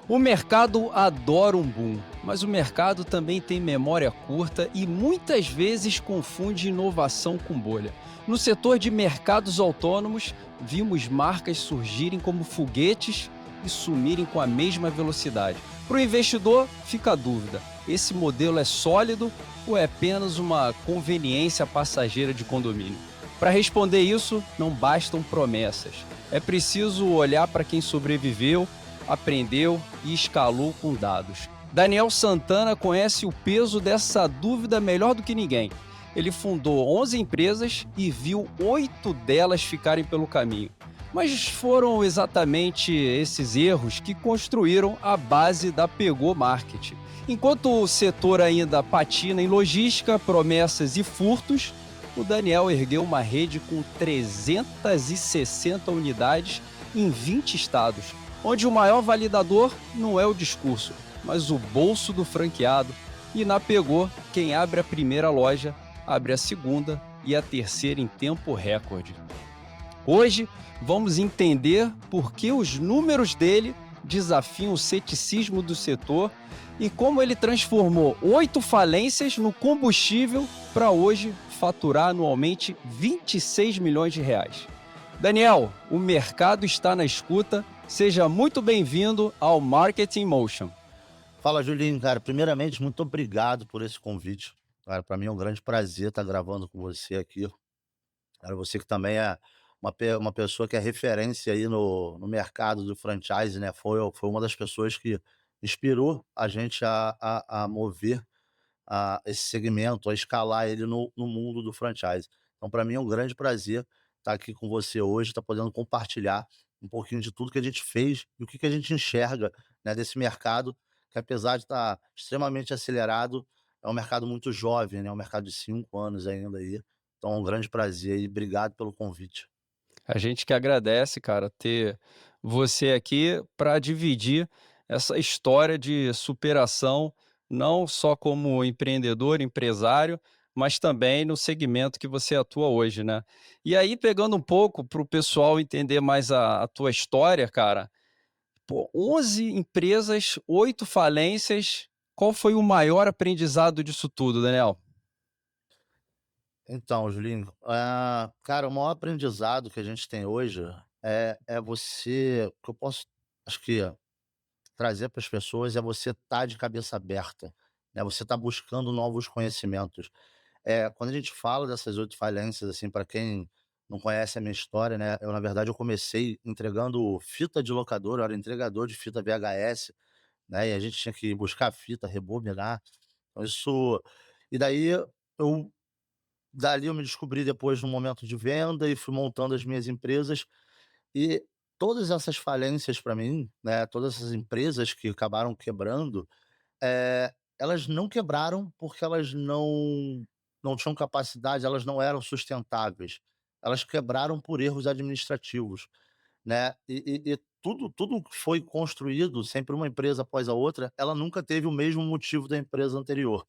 O mercado adora um boom, mas o mercado também tem memória curta e muitas vezes confunde inovação com bolha. No setor de mercados autônomos, vimos marcas surgirem como foguetes e sumirem com a mesma velocidade. Para o investidor, fica a dúvida: esse modelo é sólido ou é apenas uma conveniência passageira de condomínio? Para responder isso, não bastam promessas. É preciso olhar para quem sobreviveu, aprendeu e escalou com dados. Daniel Santana conhece o peso dessa dúvida melhor do que ninguém. Ele fundou 11 empresas e viu 8 delas ficarem pelo caminho. Mas foram exatamente esses erros que construíram a base da Pegou Market. Enquanto o setor ainda patina em logística, promessas e furtos, o Daniel ergueu uma rede com 360 unidades em 20 estados, onde o maior validador não é o discurso, mas o bolso do franqueado. E na Pegou, quem abre a primeira loja, abre a segunda e a terceira em tempo recorde. Hoje, vamos entender por que os números dele desafiam o ceticismo do setor e como ele transformou 8 falências no combustível para hoje faturar anualmente 26 milhões de reais. Daniel, o mercado está na escuta. Seja muito bem-vindo ao Marketing Motion. Fala, Julinho, cara. Primeiramente, muito obrigado por esse convite. Cara, para mim é um grande prazer estar gravando com você aqui. Cara, você que também é uma pessoa que é referência aí no mercado do franchise, né? Foi uma das pessoas que inspirou a gente a mover esse segmento, a escalar ele no mundo do franchise. Então, para mim é um grande prazer estar aqui com você hoje, estar podendo compartilhar um pouquinho de tudo que a gente fez e o que a gente enxerga, né, desse mercado, que apesar de estar extremamente acelerado, é um mercado muito jovem, né, é um mercado de 5 anos ainda aí. Então é um grande prazer e obrigado pelo convite. A gente que agradece, cara, ter você aqui para dividir essa história de superação, não só como empreendedor, empresário, mas também no segmento que você atua hoje, né? E aí, pegando um pouco para o pessoal entender mais a tua história, cara, pô, 11 empresas, 8 falências, qual foi o maior aprendizado disso tudo, Daniel? Então, Julinho, cara, o maior aprendizado que a gente tem hoje é você que eu posso acho que trazer para as pessoas é você estar de cabeça aberta, né, você tá buscando novos conhecimentos. Quando a gente fala dessas 8 falências, assim, para quem não conhece a minha história, né, eu na verdade eu comecei entregando fita de locadora, eu era entregador de fita VHS, né, e a gente tinha que buscar a fita, rebobinar, então isso e daí eu dali eu me descobri depois no momento de venda e fui montando as minhas empresas e todas essas falências para mim, né, todas essas empresas que acabaram quebrando, elas não quebraram porque elas não tinham capacidade, elas não eram sustentáveis. Elas quebraram por erros administrativos, né. E tudo que foi construído, sempre uma empresa após a outra, ela nunca teve o mesmo motivo da empresa anterior.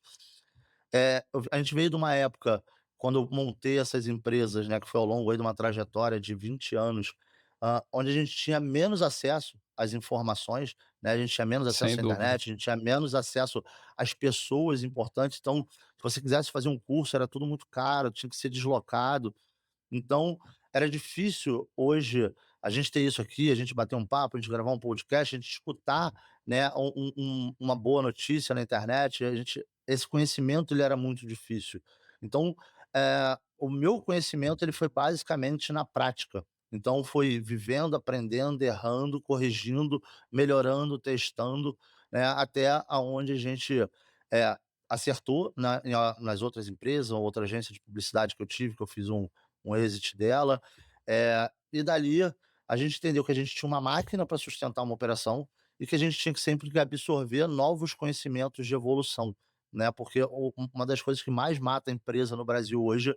A gente veio de uma época, quando eu montei essas empresas, né, que foi ao longo aí de uma trajetória de 20 anos, onde a gente tinha menos acesso às informações, né, a gente tinha menos Sem acesso à dúvida. internet, a gente tinha menos acesso às pessoas importantes, então, se você quisesse fazer um curso, era tudo muito caro, tinha que ser deslocado. Então, era difícil hoje a gente ter isso aqui, a gente bater um papo, a gente gravar um podcast, a gente escutar, né, uma boa notícia na internet, esse conhecimento ele era muito difícil. Então, o meu conhecimento ele foi basicamente na prática. Então foi vivendo, aprendendo, errando, corrigindo, melhorando, testando, né, até aonde a gente, eh, acertou nas outras empresas ou outra agência de publicidade que eu tive, que eu fiz um exit dela, e dali a gente entendeu que a gente tinha uma máquina para sustentar uma operação e que a gente tinha que sempre que absorver novos conhecimentos de evolução, né, porque uma das coisas que mais mata a empresa no Brasil hoje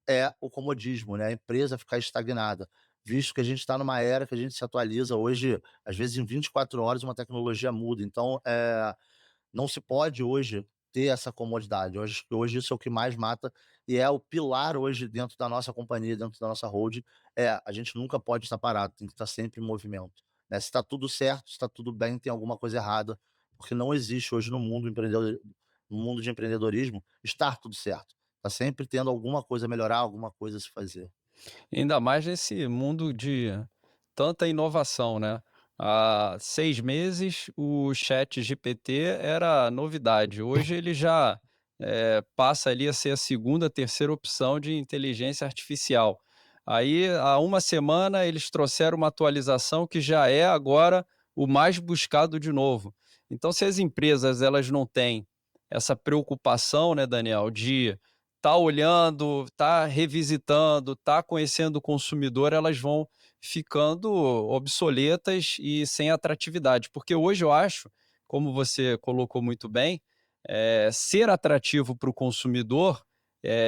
é o comodismo, né, a empresa ficar estagnada, visto que a gente está numa era que a gente se atualiza hoje, às vezes em 24 horas uma tecnologia muda, então, não se pode hoje ter essa comodidade. Hoje isso é o que mais mata e é o pilar hoje dentro da nossa companhia, dentro da nossa holding, a gente nunca pode estar parado, tem que estar sempre em movimento, né? Se está tudo certo, se está tudo bem, tem alguma coisa errada, porque não existe hoje no mundo de empreendedorismo estar tudo certo. Está sempre tendo alguma coisa a melhorar, alguma coisa a se fazer. Ainda mais nesse mundo de tanta inovação, né. Há 6 meses o ChatGPT era novidade, hoje ele já, passa ali a ser a segunda, terceira opção de inteligência artificial. Aí, há uma semana eles trouxeram uma atualização que já é agora o mais buscado de novo. Então se as empresas elas não têm essa preocupação, né, Daniel, de tá olhando, tá revisitando, tá conhecendo o consumidor, elas vão ficando obsoletas e sem atratividade. Porque hoje eu acho, como você colocou muito bem, ser atrativo para o consumidor,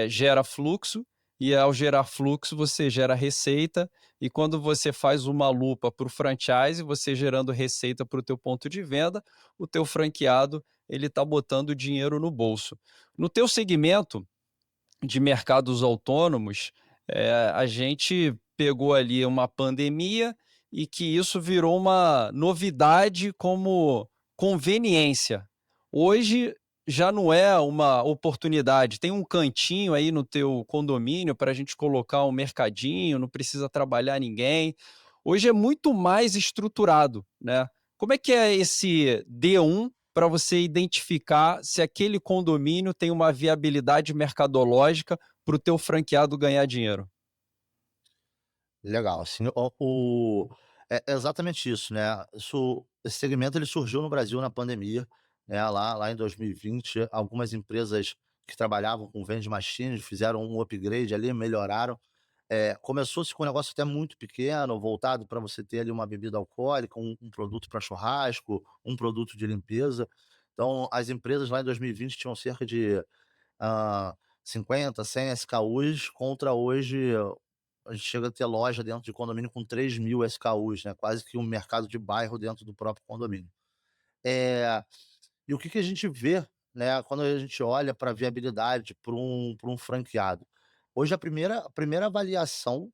gera fluxo, e ao gerar fluxo você gera receita, e quando você faz uma lupa para o franchise, você gerando receita para o teu ponto de venda, o teu franqueado ele está botando dinheiro no bolso. No teu segmento, de mercados autônomos, a gente pegou ali uma pandemia e que isso virou uma novidade como conveniência. Hoje já não é uma oportunidade, tem um cantinho aí no teu condomínio para a gente colocar um mercadinho, não precisa trabalhar ninguém. Hoje é muito mais estruturado, né. Como é que é esse D1 para você identificar se aquele condomínio tem uma viabilidade mercadológica para o teu franqueado ganhar dinheiro? Legal, assim, é exatamente isso, né, esse segmento ele surgiu no Brasil na pandemia, né, lá em 2020, algumas empresas que trabalhavam com vending machines fizeram um upgrade ali, melhoraram. Começou-se com um negócio até muito pequeno, voltado para você ter ali uma bebida alcoólica, um produto para churrasco, um produto de limpeza. Então as empresas lá em 2020 tinham cerca de, hã, 50, 100 SKUs, contra hoje a gente chega a ter loja dentro de condomínio com 3.000 SKUs, né, quase que um mercado de bairro dentro do próprio condomínio. Eh, e o que que a gente vê, né, quando a gente olha para a viabilidade para um franqueado? Hoje a primeira avaliação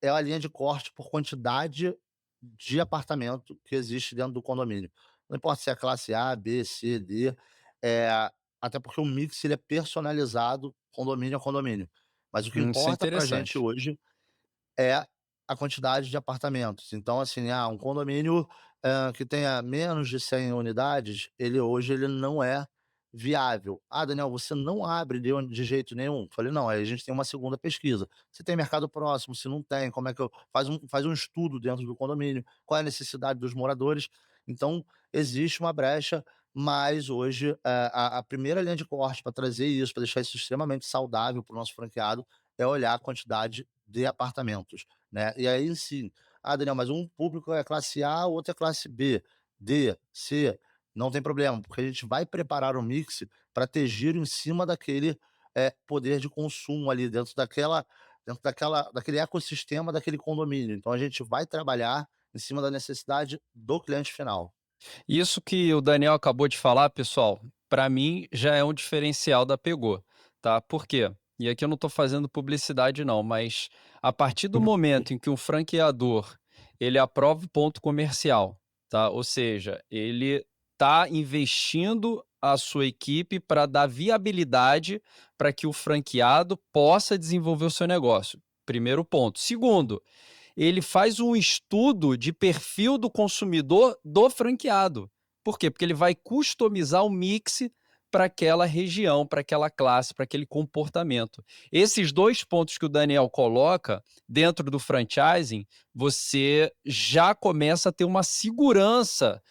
é a linha de corte por quantidade de apartamento que existe dentro do condomínio. Não importa se é classe A, B, C, D, eh, até porque o mix ele é personalizado condomínio a condomínio. Mas o que Isso é importa para a gente interessante. hoje é a quantidade de apartamentos. Então, assim, um condomínio, que tenha menos de 100 unidades, ele não é viável. "Ah, Daniel, você não abre de jeito nenhum?" Falei: "Não, aí a gente tem uma segunda pesquisa. Se tem mercado próximo, se não tem, como é que eu" faz um estudo dentro do condomínio, qual é a necessidade dos moradores. Então, existe uma brecha, mas hoje, a primeira linha de corte para trazer isso, para deixar isso extremamente saudável para o nosso franqueado, é olhar a quantidade de apartamentos, né. E aí sim: "Ah, Daniel, mas um público é classe A, o outro é classe B, D, C", não tem problema, porque a gente vai preparar o mix para ter giro em cima daquele, poder de consumo ali daquele ecossistema daquele condomínio. Então a gente vai trabalhar em cima da necessidade do cliente final. Isso que o Daniel acabou de falar, pessoal, para mim já é um diferencial da Pegou, tá? Por quê? E aqui eu não estou fazendo publicidade não, mas a partir do momento em que um franqueador, ele aprova o ponto comercial, tá? Ou seja, ele está investindo a sua equipe para dar viabilidade para que o franqueado possa desenvolver o seu negócio. Primeiro ponto. Segundo, ele faz um estudo de perfil do consumidor do franqueado. Por quê? Porque ele vai customizar o mix para aquela região, para aquela classe, para aquele comportamento. Esses 2 pontos que o Daniel coloca dentro do franchising, você já começa a ter uma segurança,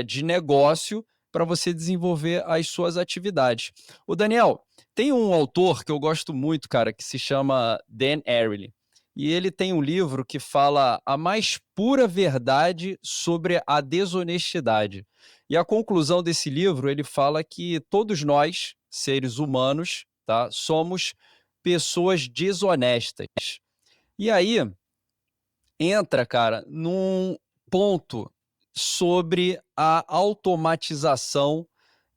de negócio para você desenvolver as suas atividades. O Daniel, tem um autor que eu gosto muito, cara, que se chama Dan Ariely. E ele tem um livro que fala a mais pura verdade sobre a desonestidade. E a conclusão desse livro, ele fala que todos nós, seres humanos, tá, somos pessoas desonestas. E aí entra, cara, num ponto sobre a automatização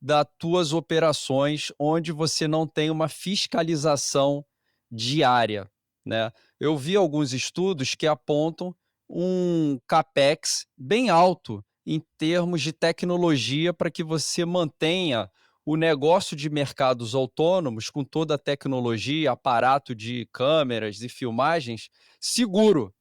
das tuas operações, onde você não tem uma fiscalização diária, né. Eu vi alguns estudos que apontam um capex bem alto em termos de tecnologia para que você mantenha o negócio de mercados autônomos com toda a tecnologia, aparato de câmeras e filmagens seguro.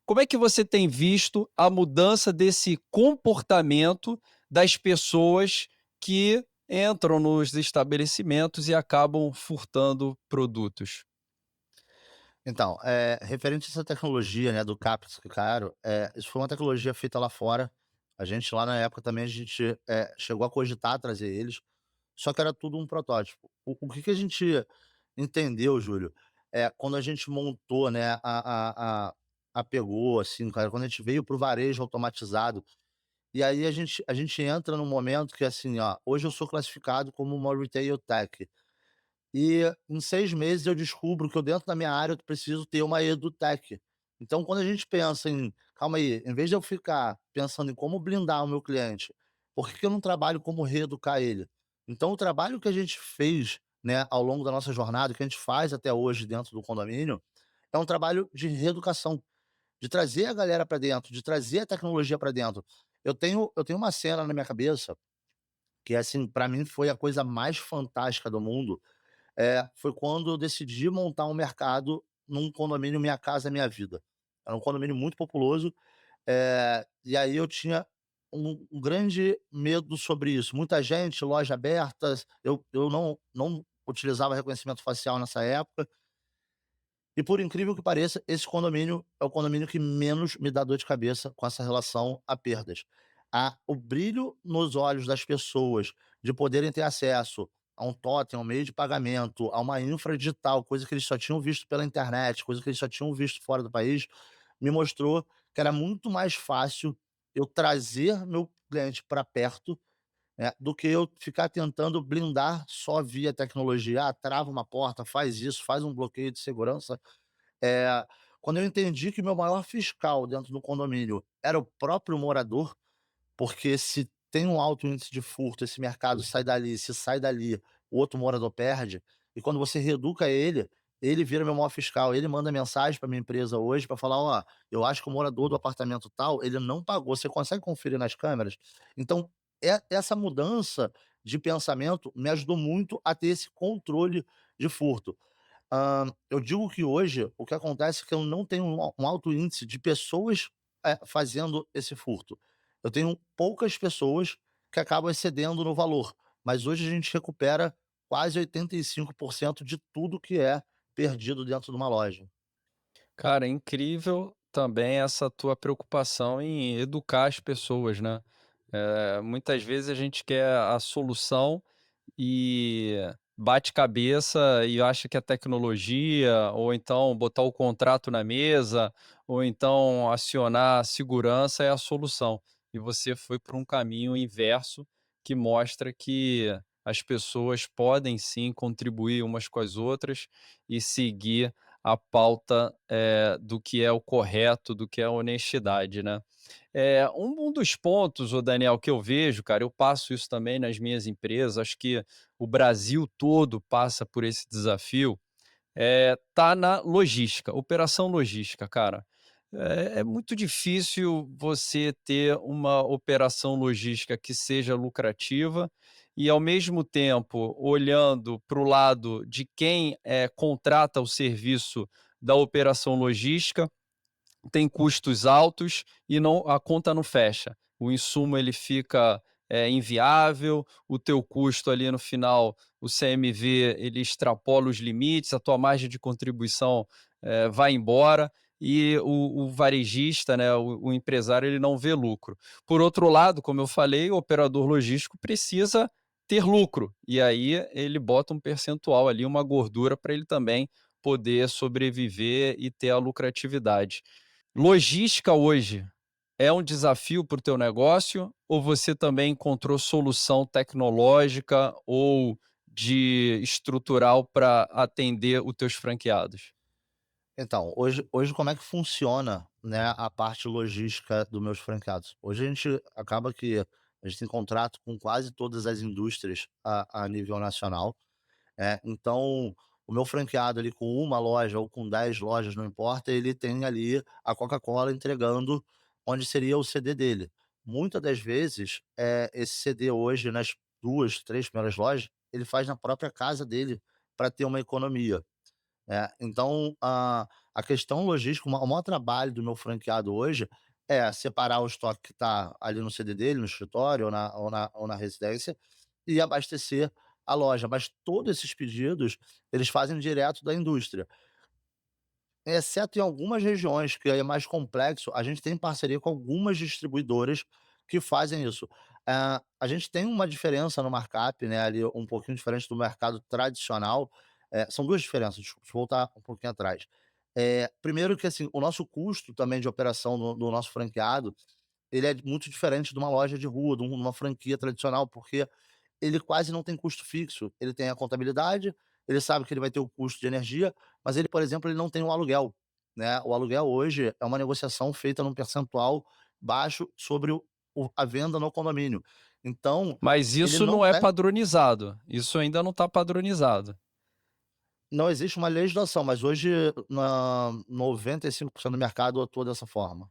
Como é que você tem visto a mudança desse comportamento das pessoas que entram nos estabelecimentos e acabam furtando produtos? Então, referente a essa tecnologia, né, do CAPS caro, isso foi uma tecnologia feita lá fora. A gente lá na época também a gente, chegou a cogitar trazer eles, só que era tudo um protótipo. O que que a gente entendeu, Júlio, quando a gente montou, né, pegou, assim, cara, quando a gente veio para o varejo automatizado, e aí a gente entra num momento que, assim, ó, hoje eu sou classificado como uma retail tech. E em 6 meses eu descubro que eu dentro da minha área eu preciso ter uma edutech. Então quando a gente pensa em: "Calma aí, em vez de eu ficar pensando em como blindar o meu cliente, por que que eu não trabalho como reeducar ele?". Então o trabalho que a gente fez, né, ao longo da nossa jornada, que a gente faz até hoje dentro do condomínio, é um trabalho de reeducação, de trazer a galera para dentro, de trazer a tecnologia para dentro. Eu tenho uma cena na minha cabeça que, assim, para mim foi a coisa mais fantástica do mundo, foi quando eu decidi montar um mercado num condomínio Minha Casa Minha Vida. Era um condomínio muito populoso, e aí eu tinha um grande medo sobre isso. Muita gente, loja aberta, eu não utilizava reconhecimento facial nessa época, e por incrível que pareça, esse condomínio é o condomínio que menos me dá dor de cabeça com essa relação a perdas. O brilho nos olhos das pessoas de poderem ter acesso a um totem, a um meio de pagamento, a uma infra digital, coisa que eles só tinham visto pela internet, coisa que eles só tinham visto fora do país, me mostrou que era muito mais fácil eu trazer meu cliente para perto, do que eu ficar tentando blindar só via tecnologia. Ah, trava uma porta, faz isso, faz um bloqueio de segurança. Eh, Quando eu entendi que o meu maior fiscal dentro do condomínio era o próprio morador, porque se tem um alto índice de furto, esse mercado sai dali, se sai dali, o outro morador perde, e quando você reeduca ele, ele vira meu maior fiscal, ele manda mensagem para minha empresa hoje para falar: "Ó, eu acho que o morador do apartamento tal, ele não pagou, você consegue conferir nas câmeras?". Então, essa mudança de pensamento me ajudou muito a ter esse controle de furto. Eu digo que hoje o que acontece é que eu não tenho um alto índice de pessoas, fazendo esse furto. Eu tenho poucas pessoas que acabam excedendo no valor, mas hoje a gente recupera quase 85% de tudo que é perdido dentro de uma loja. Cara, é incrível também essa tua preocupação em educar as pessoas, né? Muitas vezes a gente quer a solução e bate cabeça e acha que a tecnologia, ou então botar o contrato na mesa, ou então acionar a segurança é a solução. E você foi por um caminho inverso que mostra que as pessoas podem sim contribuir umas com as outras e seguir a pauta, do que é o correto, do que é a honestidade, né? Um dos pontos, o Daniel, que eu vejo, cara, eu passo isso também nas minhas empresas, acho que o Brasil todo passa por esse desafio, tá na logística, operação logística, cara. É muito difícil você ter uma operação logística que seja lucrativa e, ao mesmo tempo, olhando para o lado de quem, contrata o serviço da operação logística, tem custos altos e não, a conta não fecha. O insumo ele fica, inviável, o teu custo ali no final, o CMV ele extrapola os limites, a tua margem de contribuição, vai embora e o varejista, né, o empresário, ele não vê lucro. Por outro lado, como eu falei, o operador logístico precisa ter lucro, e aí ele bota um percentual ali, uma gordura para ele também poder sobreviver e ter a lucratividade. Logística hoje é um desafio para o teu negócio ou você também encontrou solução tecnológica ou de estrutural para atender os teus franqueados? Então, hoje como é que funciona, né, a parte logística dos meus franqueados? Hoje a gente acaba que a gente tem contrato com quase todas as indústrias a nível nacional. Então, o meu franqueado ali com uma loja ou com 10 lojas, não importa, ele tem ali a Coca-Cola entregando onde seria o CD dele. Muitas das vezes, esse CD hoje nas 2, 3 primeiras lojas, ele faz na própria casa dele para ter uma economia. Então, a questão logística, o maior trabalho do meu franqueado hoje é separar o estoque que está ali no CD dele, no escritório ou na residência, e abastecer a loja. Mas todos esses pedidos, eles fazem direto da indústria. Exceto em algumas regiões, que aí é mais complexo, a gente tem parceria com algumas distribuidoras que fazem isso. A gente tem uma diferença no markup, né, ali um pouquinho diferente do mercado tradicional, são 2 diferenças, desculpa, deixa eu voltar um pouquinho atrás. Primeiro que, assim, o nosso custo também de operação do nosso franqueado, ele é muito diferente de uma loja de rua, de uma franquia tradicional, porque ele quase não tem custo fixo. Ele tem a contabilidade, ele sabe que ele vai ter o custo de energia, mas ele, por exemplo, ele não tem o aluguel, né. O aluguel hoje é uma negociação feita num percentual baixo sobre a venda no condomínio. Então, Mas ele isso não não é tem padronizado, isso ainda não está padronizado. não existe uma legislação, mas hoje 95% do mercado atua dessa forma.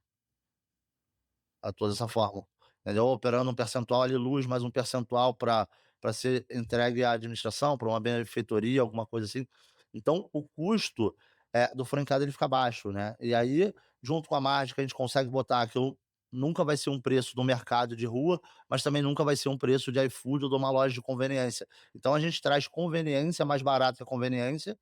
Atua dessa forma, entendeu? Operando um percentual ali luz, mais um percentual para ser entregue à administração, para uma benfeitoria, alguma coisa assim. Então o custo, do franqueado ele fica baixo, né. E aí, junto com a margem que a gente consegue botar, aquilo nunca vai ser um preço do mercado de rua, mas também nunca vai ser um preço de iFood ou de uma loja de conveniência. Então a gente traz conveniência mais barato que a conveniência,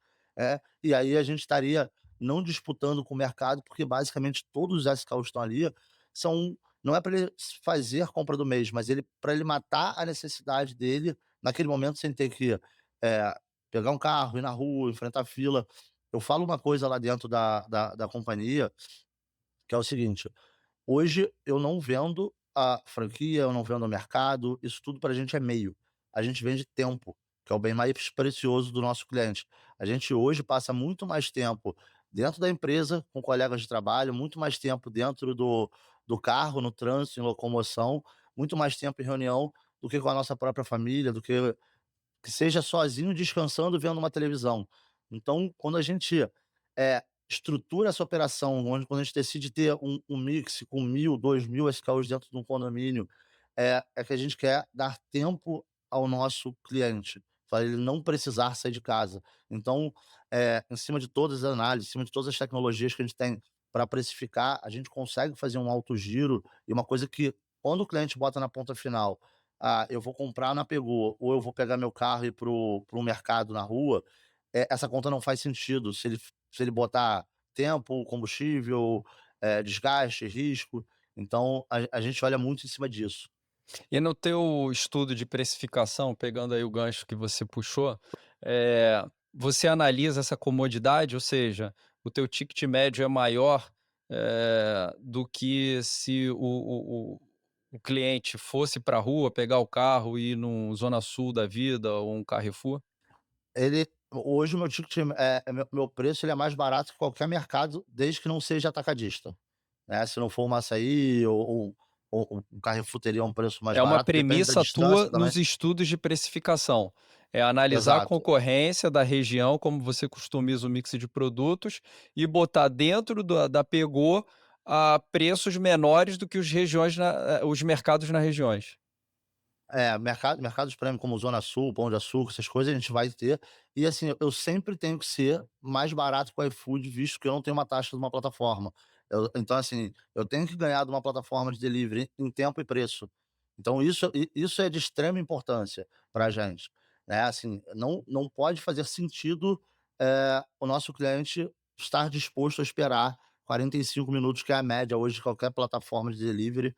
e aí a gente estaria não disputando com o mercado, porque basicamente todos os SKUs que estão ali são não é para ele fazer a compra do mês, mas ele para ele matar a necessidade dele naquele momento sem ter que, eh, pegar um carro, ir na rua, enfrentar fila. Eu falo uma coisa lá dentro da companhia, que é o seguinte: hoje eu não vendo a franquia, eu não vendo o mercado, isso tudo para a gente é meio. A gente vende tempo, que é o bem mais precioso do nosso cliente. A gente hoje passa muito mais tempo dentro da empresa, com colegas de trabalho, muito mais tempo dentro do carro, no trânsito, em locomoção, muito mais tempo em reunião do que com a nossa própria família, do que seja sozinho descansando vendo uma televisão. Então, quando a gente, estrutura essa operação, onde quando a gente decide ter um mix com 1.000, 2.000 SKUs dentro de um condomínio, é que a gente quer dar tempo ao nosso cliente, para ele não precisar sair de casa. Então, em cima de todas as análises, em cima de todas as tecnologias que a gente tem para precificar, a gente consegue fazer um alto giro e uma coisa que quando o cliente bota na ponta final: "Ah, eu vou comprar na Pegou, ou eu vou pegar meu carro e ir para um mercado na rua", essa conta não faz sentido se ele botar tempo, combustível, desgaste, risco. Então a gente olha muito em cima disso. E no teu estudo de precificação, pegando aí o gancho que você puxou, você analisa essa comodidade, ou seja, o teu ticket médio é maior, do que se o cliente fosse para a rua, pegar o carro e ir num Zona Sul da vida ou um Carrefour? Hoje o meu ticket, meu preço ele é mais barato que qualquer mercado, desde que não seja atacadista, né. Se não for uma Açaí ou um Carrefour teria um preço mais É uma barato, depende da premissa distância tua também. nos estudos de precificação. É analisar a Exato. concorrência da região, como você customiza o mix de produtos, e botar dentro da Pegou, preços menores do que os mercados nas regiões. Mercados premium como Zona Sul, Pão de Açúcar, essas coisas a gente vai ter. E assim, eu sempre tenho que ser mais barato que o iFood, visto que eu não tenho uma taxa de uma plataforma. Então assim, eu tenho que ganhar de uma plataforma de delivery em tempo e preço. Então isso é de extrema importância para a gente, né, assim, não pode fazer sentido, o nosso cliente estar disposto a esperar 45 minutos, que é a média hoje de qualquer plataforma de delivery,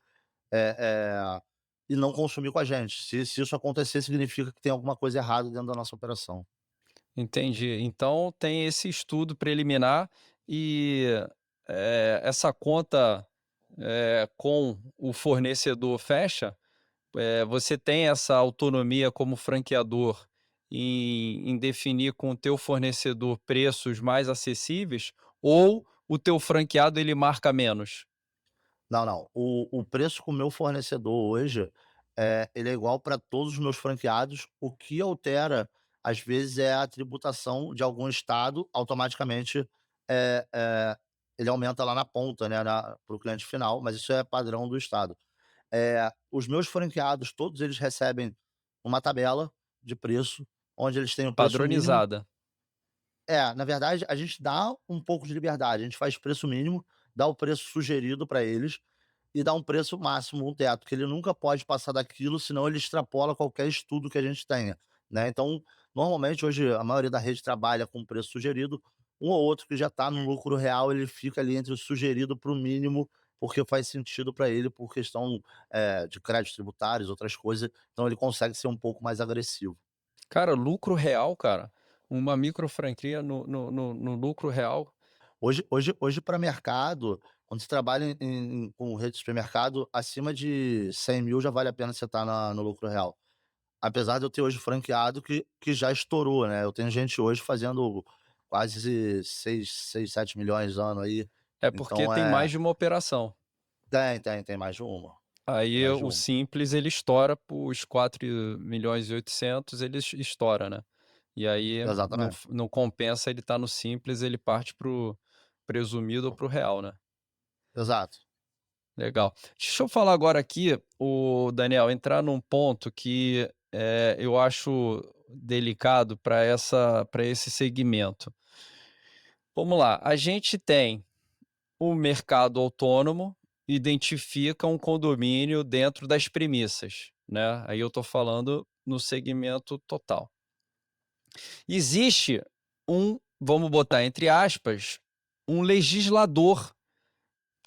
eh eh, e não consumir com a gente. Se isso acontecer, significa que tem alguma coisa errada dentro da nossa operação. Entendi. Então tem esse estudo preliminar e, essa conta, com o fornecedor fecha. Você tem essa autonomia como franqueador em definir com o teu fornecedor preços mais acessíveis ou o teu franqueado ele marca menos? Não, não. O preço com o meu fornecedor hoje, ele é igual para todos os meus franqueados. O que altera às vezes é a tributação de algum estado, automaticamente, ele aumenta lá na ponta, né, para o cliente final, mas isso é padrão do estado. Os meus franqueados, todos eles recebem uma tabela de preço, onde eles têm o preço mínimo. Padronizada. Na verdade, a gente dá um pouco de liberdade, a gente faz preço mínimo, dá o preço sugerido para eles e dá um preço máximo, um teto, que ele nunca pode passar daquilo, senão ele extrapola qualquer estudo que a gente tenha, né. Então, normalmente, hoje, a maioria da rede trabalha com preço sugerido, um ou outro que já está no lucro real, ele fica ali entre o sugerido para o mínimo, porque faz sentido para ele por questão, de créditos tributários, outras coisas, então ele consegue ser um pouco mais agressivo. Cara, lucro real, cara. Uma micro franquia no lucro real. Hoje para mercado, quando você trabalha com rede de supermercado, acima de 100.000 já vale a pena você estar no lucro real. Apesar de eu ter hoje franqueado que já estourou, né, eu tenho gente hoje fazendo quase 7 milhões ano aí, É porque então tem mais de uma operação. tem mais de uma, tem Aí mais de o uma. simples ele estoura para os 4.800.000, ele estoura, né. E aí Exatamente, não compensa ele estar no simples, ele parte para o presumido ou para o real, né. exato. Legal. Deixa eu falar agora aqui, o Daniel, entrar num ponto que, eu acho delicado para esse segmento. Vamos lá, a gente tem o mercado autônomo, identifica um condomínio dentro das premissas, né, aí eu estou falando no segmento total. Existe vamos botar entre aspas, um legislador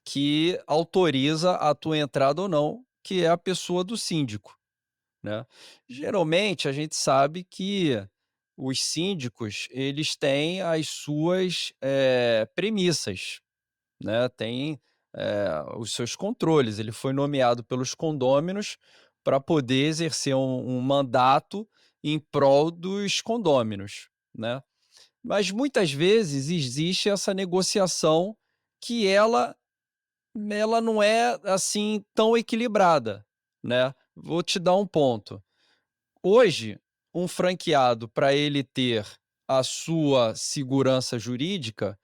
que autoriza a tua entrada ou não, que é a pessoa do síndico, né. Geralmente a gente sabe que os síndicos, eles têm as suas, premissas, né, tem, os seus controles. Ele foi nomeado pelos condôminos para poder exercer um mandato em prol dos condôminos, né. Mas muitas vezes existe essa negociação que ela não é, assim, tão equilibrada, né. Vou te dar um ponto. Hoje, um franqueado, para ele ter a sua segurança jurídica,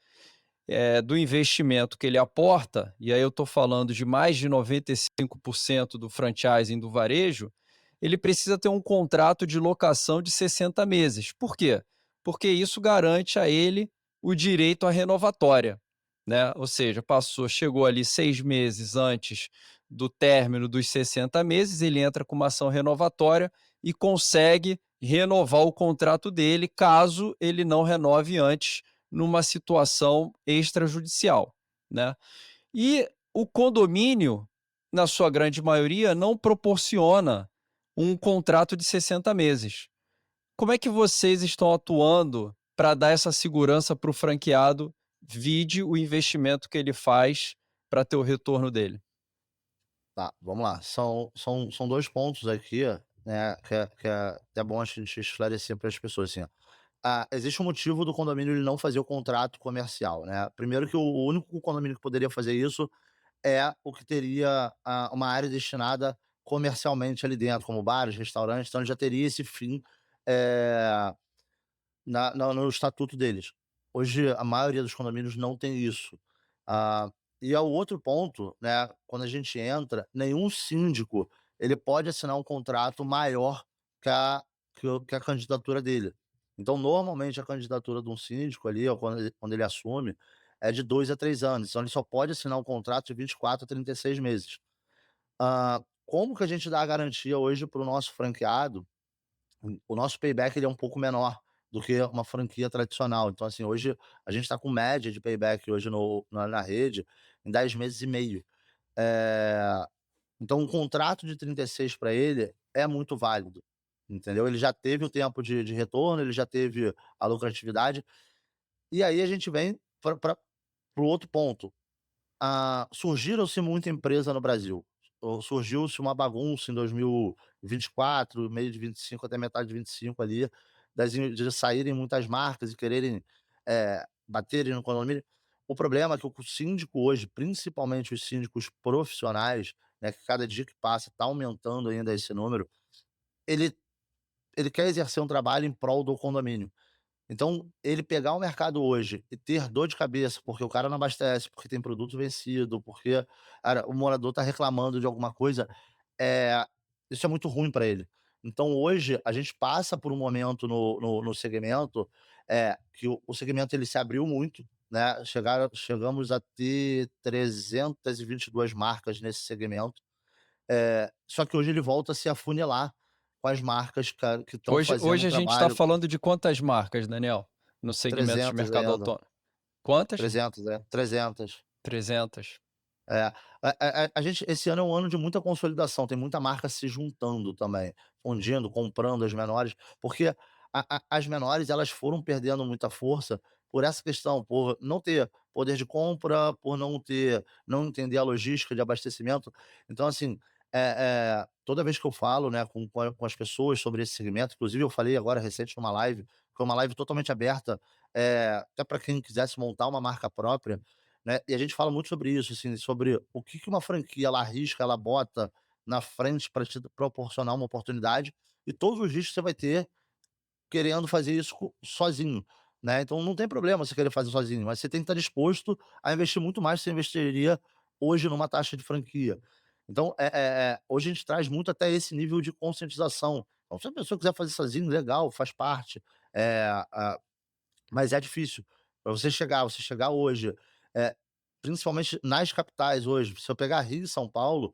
do investimento que ele aporta, e aí eu estou falando de mais de 95% do franchising do varejo, ele precisa ter um contrato de locação de 60 meses. Por quê? Porque isso garante a ele o direito à renovatória, né? Ou seja, chegou ali 6 meses antes do término dos 60 meses, ele entra com uma ação renovatória e consegue renovar o contrato dele, caso ele não renove antes numa situação extrajudicial, né. E o condomínio, na sua grande maioria, não proporciona um contrato de 60 meses. Como é que vocês estão atuando para dar essa segurança para o franqueado, vide o investimento que ele faz para ter o retorno dele? Tá, vamos lá. São 2 pontos aqui, né, que é até bom a gente esclarecer para as pessoas, assim, ó. Existe um motivo do condomínio ele não fazer o contrato comercial, né. Primeiro que o único condomínio que poderia fazer isso é o que teria, uma área destinada comercialmente ali dentro, como bares, restaurantes, então ele já teria esse fim, eh no estatuto deles. Hoje, a maioria dos condomínios não tem isso. Ah, e é o outro ponto, né, quando a gente entra, nenhum síndico, ele pode assinar um contrato maior que a candidatura dele. Então, normalmente, a candidatura de um síndico ali, ó, quando ele assume, é de 2 a 3 anos, então ele só pode assinar um contrato de 24 a 36 meses. Como que a gente dá a garantia hoje para o nosso franqueado? O nosso payback ele é um pouco menor do que uma franquia tradicional. Então, assim, hoje a gente está com média de payback hoje na rede em 10 meses e meio. Eh, então um contrato de 36 para ele é muito válido, entendeu? Ele já teve o tempo de retorno, ele já teve a lucratividade, e aí a gente vem para o outro ponto. Surgiram-se muita empresa no Brasil, ou surgiu-se uma bagunça em 2024, meio de 25 até metade de 25 ali, de saírem muitas marcas e quererem, baterem no condomínio. O problema é que o síndico hoje, principalmente os síndicos profissionais, né, que cada dia que passa está aumentando ainda esse número, ele ele quer exercer um trabalho em prol do condomínio. Então, ele pegar o mercado hoje e ter dor de cabeça, porque o cara não abastece, porque tem produto vencido, porque, cara, o morador está reclamando de alguma coisa, eh, isso é muito ruim para ele. Então hoje a gente passa por um momento no segmento, que o segmento ele se abriu muito, né, chegamos a ter 322 marcas nesse segmento, só que hoje ele volta a se afunilar com as marcas, cara, que estão fazendo Hoje um a gente está trabalho. falando de quantas marcas, Daniel? No segmento de 300 mercado ainda. autônomo? Quantas? 300, 300. 300. É. A gente esse ano é um ano de muita consolidação, tem muita marca se juntando também, fundindo, comprando as menores, porque as menores elas foram perdendo muita força por essa questão, por não ter poder de compra, por não entender a logística de abastecimento. Então assim, toda vez que eu falo, né, com as pessoas sobre esse segmento, inclusive eu falei agora recente numa live, foi uma live totalmente aberta, até para quem quisesse montar uma marca própria, né, e a gente fala muito sobre isso, assim, sobre o que que uma franquia ela arrisca, ela bota na frente para te proporcionar uma oportunidade, e todos os dias você vai ter querendo fazer isso sozinho, né. Então não tem problema você querer fazer sozinho, mas você tem que estar disposto a investir muito mais que você investiria hoje numa taxa de franquia. Então, hoje a gente traz muito até esse nível de conscientização. Então se a pessoa quiser fazer sozinho, legal, faz parte, eh, mas é difícil. Para você chegar hoje, eh, principalmente nas capitais hoje, se eu pegar Rio e São Paulo,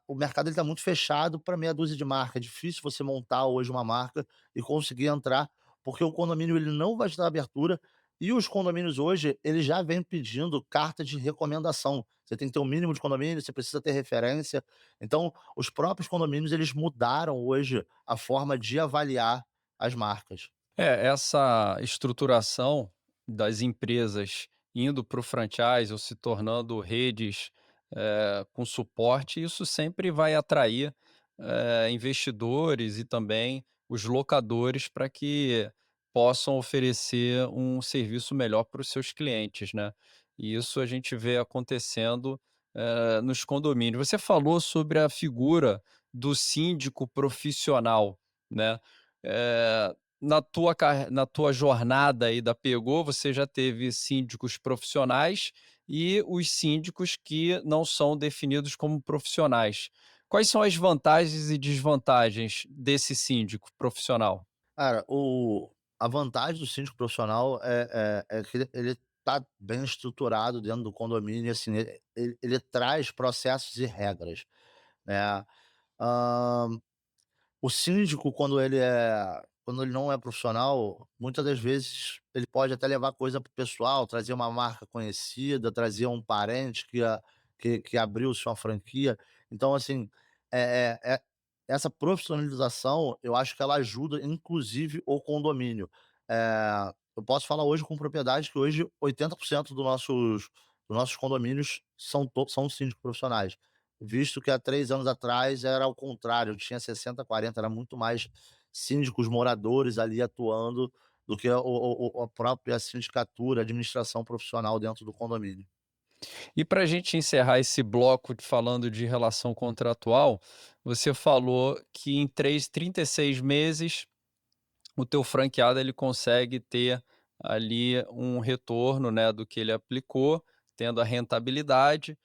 o mercado está muito fechado para meia dúzia de marca. É difícil você montar hoje uma marca e conseguir entrar, porque o condomínio ele não vai te dar abertura, e os condomínios hoje, eles já vêm pedindo carta de recomendação. Você tem que ter um mínimo de condomínio, você precisa ter referência. Então, os próprios condomínios, eles mudaram hoje a forma de avaliar as marcas. Essa estruturação das empresas indo para o franchise ou se tornando redes, com suporte, isso sempre vai atrair, investidores e também os locadores para que possam oferecer um serviço melhor para os seus clientes, né. E isso a gente vê acontecendo, nos condomínios. Você falou sobre a figura do síndico profissional, né. Eh na tua jornada aí da Pegou, você já teve síndicos profissionais e os síndicos que não são definidos como profissionais. Quais são as vantagens e desvantagens desse síndico profissional? Cara, a vantagem do síndico profissional é que ele tá bem estruturado dentro do condomínio, assim, ele traz processos e regras, né. Hã, o síndico quando ele não é profissional, muitas das vezes ele pode até levar coisa para o pessoal, trazer uma marca conhecida, trazer um parente que abriu sua franquia. Então assim, essa profissionalização, eu acho que ela ajuda inclusive o condomínio. Eu posso falar hoje com propriedade que hoje 80% dos nossos condomínios são síndicos profissionais. Visto que há 3 anos atrás era ao contrário, tinha 60-40, era muito mais síndicos moradores ali atuando do que a própria sindicatura, administração profissional dentro do condomínio. E para a gente encerrar esse bloco falando de relação contratual, você falou que em 36 meses o teu franqueado ele consegue ter ali um retorno, né, do que ele aplicou, tendo a rentabilidade.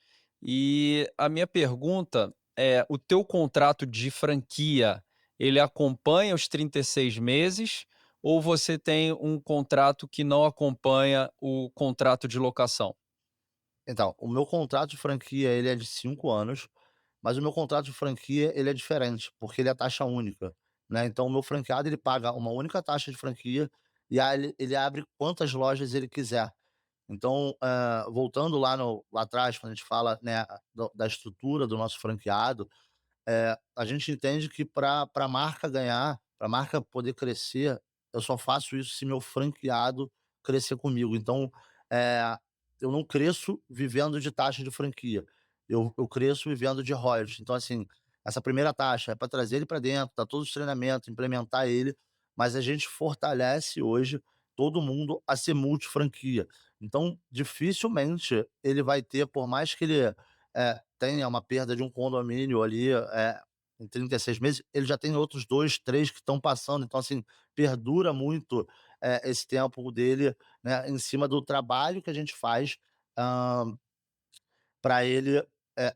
E a minha pergunta é: o teu contrato de franquia, ele acompanha os 36 meses ou você tem um contrato que não acompanha o contrato de locação? Então, o meu contrato de franquia ele é de 5 anos, mas o meu contrato de franquia ele é diferente, porque ele é taxa única, né, então o meu franqueado ele paga uma única taxa de franquia, e aí ele abre quantas lojas ele quiser. Então, voltando lá atrás, quando a gente fala, né, da estrutura do nosso franqueado, a gente entende que para a marca ganhar, para a marca poder crescer, eu só faço isso se meu franqueado crescer comigo. Então, eh, eu não cresço vivendo de taxa de franquia, eu cresço vivendo de royalties. Então, assim, essa primeira taxa é para trazer ele para dentro, dar todos os treinamentos, implementar ele, mas a gente fortalece hoje todo mundo a ser multifranquia. Então, dificilmente ele vai ter, por mais que ele tenha uma perda de um condomínio ali, em 36 meses, ele já tem outros 2, 3 que estão passando, então assim, perdura muito, esse tempo dele, né, em cima do trabalho que a gente faz, para ele,